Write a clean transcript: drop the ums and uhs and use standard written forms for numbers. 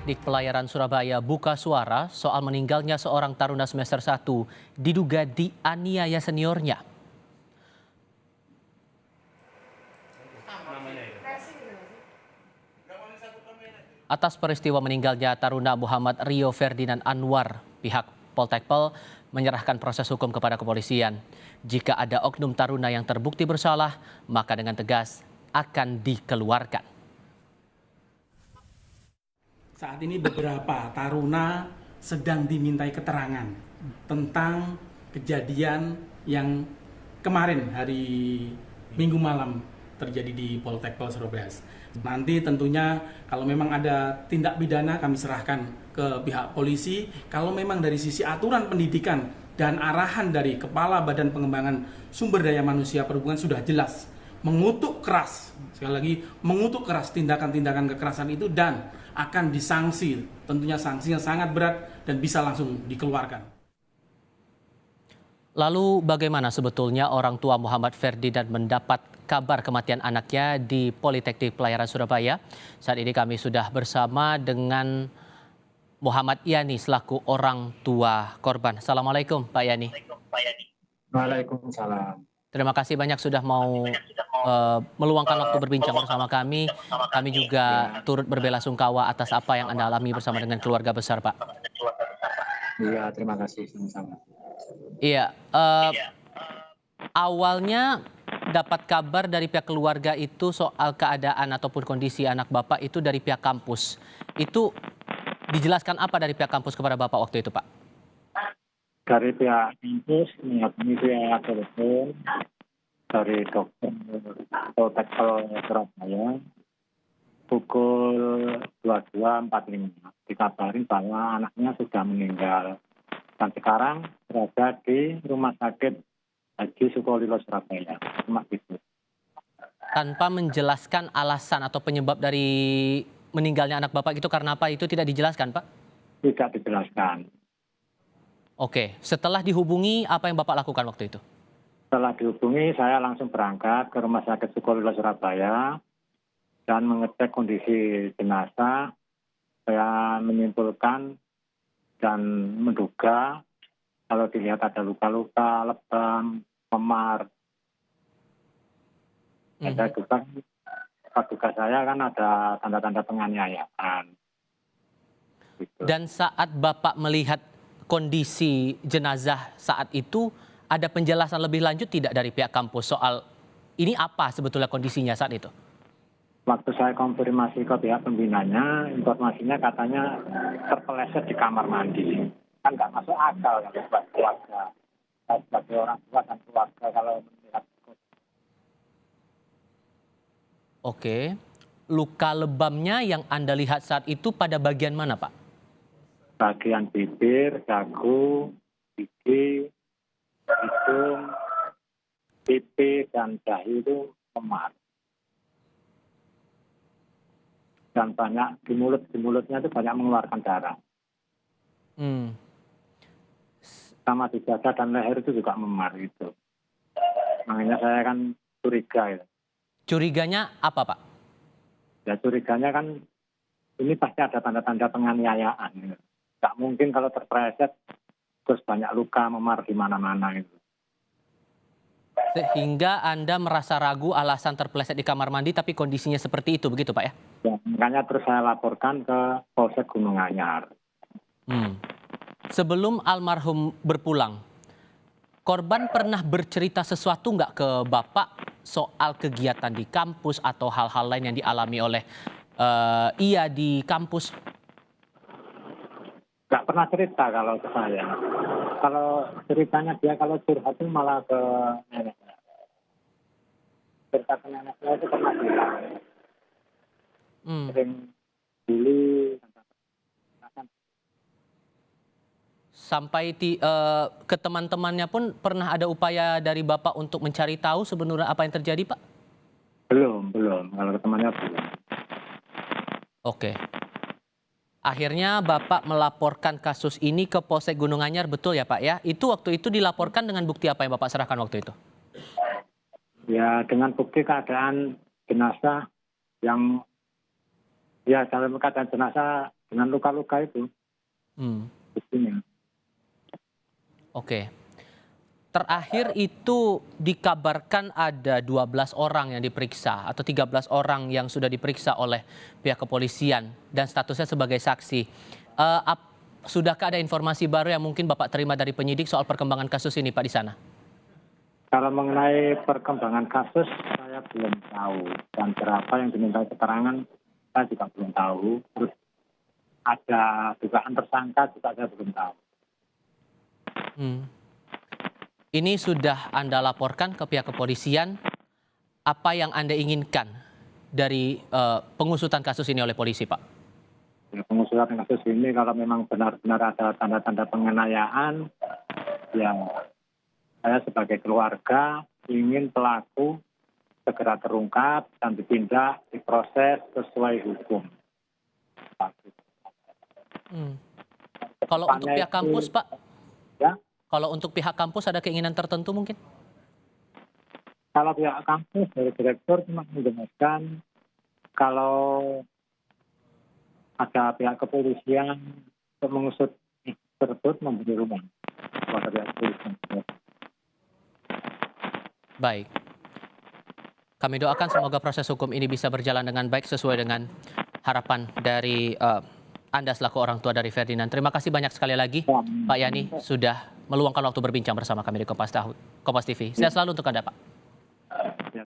Politeknik Pelayaran Surabaya buka suara soal meninggalnya seorang taruna semester 1 diduga dianiaya seniornya. Atas peristiwa meninggalnya taruna Muhammad Rio Ferdinand Anwar, pihak Poltekpel menyerahkan proses hukum kepada kepolisian. Jika ada oknum taruna yang terbukti bersalah, maka dengan tegas akan dikeluarkan. Saat ini beberapa taruna sedang dimintai keterangan tentang kejadian yang kemarin hari Minggu malam terjadi di Poltekpel Surabaya. Nanti tentunya kalau memang ada tindak pidana kami serahkan ke pihak polisi. Kalau memang dari sisi aturan pendidikan dan arahan dari Kepala Badan Pengembangan Sumber Daya Manusia Perhubungan sudah jelas mengutuk keras, sekali lagi mengutuk keras tindakan-tindakan kekerasan itu dan akan disanksi, tentunya sanksinya sangat berat dan bisa langsung dikeluarkan. Lalu bagaimana sebetulnya orang tua Muhammad Ferdinand mendapat kabar kematian anaknya di Politeknik Pelayaran Surabaya? Saat ini kami sudah bersama dengan Muhammad Yani selaku orang tua korban. Assalamualaikum Pak Yani. Waalaikumsalam. Terima kasih banyak sudah mau meluangkan waktu berbincang bersama kami. Kami juga turut berbela-sungkawa atas apa yang Anda alami bersama dengan keluarga besar, Pak. Iya, terima kasih sama-sama. Iya, awalnya dapat kabar dari pihak keluarga itu soal keadaan ataupun kondisi anak Bapak itu dari pihak kampus. Itu dijelaskan apa dari pihak kampus kepada Bapak waktu itu, Pak? Dari pihak kampus menghubungi pihak telepon dari dokter Poltekpel Surabaya pukul 22.45 dikabarin bahwa anaknya sudah meninggal dan sekarang berada di Rumah Sakit Haji Sukolilo Surabaya. Cuma gitu. Tanpa menjelaskan alasan atau penyebab dari meninggalnya anak Bapak itu karena apa, itu tidak dijelaskan, Pak? Tidak dijelaskan. Oke, setelah dihubungi apa yang Bapak lakukan waktu itu? Setelah dihubungi, saya langsung berangkat ke Rumah Sakit Sukolilo Surabaya dan mengecek kondisi jenazah. Saya menyimpulkan dan menduga kalau dilihat ada luka-luka, lebam, memar. Saya duga saya kan ada tanda-tanda penganiayaan. Gitu. Dan saat Bapak melihat kondisi jenazah saat itu, ada penjelasan lebih lanjut tidak dari pihak kampus soal ini apa sebetulnya kondisinya saat itu? Waktu saya konfirmasi ke pihak pembinanya, informasinya katanya terpeleset di kamar mandi. Kan nggak masuk akal kalau buat keluarga. Sebagai orang tua dan keluarga kalau melihat. Oke, luka lebamnya yang Anda lihat saat itu pada bagian mana, Pak? Bagian bibir, dagu, gigi, hidung, pipi, dan dahi itu memar. Dan banyak di mulutnya itu banyak mengeluarkan darah. Sama di dada dan leher itu juga memar gitu. Makanya saya kan curiga. Curiganya apa, Pak? Ya curiganya kan ini pasti ada tanda-tanda penganiayaan. Nggak mungkin kalau terpleset terus banyak luka memar di mana-mana gitu. Sehingga Anda merasa ragu alasan terpeleset di kamar mandi tapi kondisinya seperti itu, begitu Pak ya? Ya, makanya terus saya laporkan ke Polsek Gunung Anyar. Sebelum almarhum berpulang, korban pernah bercerita sesuatu nggak ke Bapak soal kegiatan di kampus atau hal-hal lain yang dialami oleh ia di kampus? Nggak pernah cerita kalau ke saya. Kalau ceritanya dia kalau curhat itu malah ke neneknya. Cerita ke neneknya itu pernah bilang. Sering bully. Sampai ke teman-temannya pun pernah ada upaya dari Bapak untuk mencari tahu sebenarnya apa yang terjadi, Pak? Belum. Kalau ke temannya belum. Oke. Akhirnya Bapak melaporkan kasus ini ke Polsek Gunung Anyar, betul ya Pak ya? Itu waktu itu dilaporkan dengan bukti apa yang Bapak serahkan waktu itu? Ya dengan bukti keadaan jenazah yang ya dalam keadaan jenazah dengan luka-luka itu. Hmm. Buktinya. Oke. Terakhir itu dikabarkan ada 12 orang yang diperiksa atau 13 orang yang sudah diperiksa oleh pihak kepolisian dan statusnya sebagai saksi. Sudahkah ada informasi baru yang mungkin Bapak terima dari penyidik soal perkembangan kasus ini Pak di sana? Kalau mengenai perkembangan kasus, saya belum tahu. Dan berapa yang diminta keterangan, saya juga belum tahu. Terus ada dugaan tersangka juga saya belum tahu. Ini sudah Anda laporkan ke pihak kepolisian. Apa yang Anda inginkan dari pengusutan kasus ini oleh polisi, Pak? Ya, pengusutan kasus ini kalau memang benar-benar ada tanda-tanda penganiayaan, ya saya sebagai keluarga ingin pelaku segera terungkap dan ditindak, diproses sesuai hukum. Kalau untuk pihak kampus, Pak? Ya, Kalau untuk pihak kampus ada keinginan tertentu mungkin? kalau pihak kampus dari direktur cuma menjelaskan kalau ada pihak kepolisian untuk mengusut tersebut memberi rumah kepada pihak kepolisian. Baik. Kami doakan semoga proses hukum ini bisa berjalan dengan baik sesuai dengan harapan dari Anda selaku orang tua dari Ferdinand. Terima kasih banyak sekali lagi Pak Yani sudah meluangkan waktu berbincang bersama kami di Kompas TV. Sehat selalu untuk Anda Pak.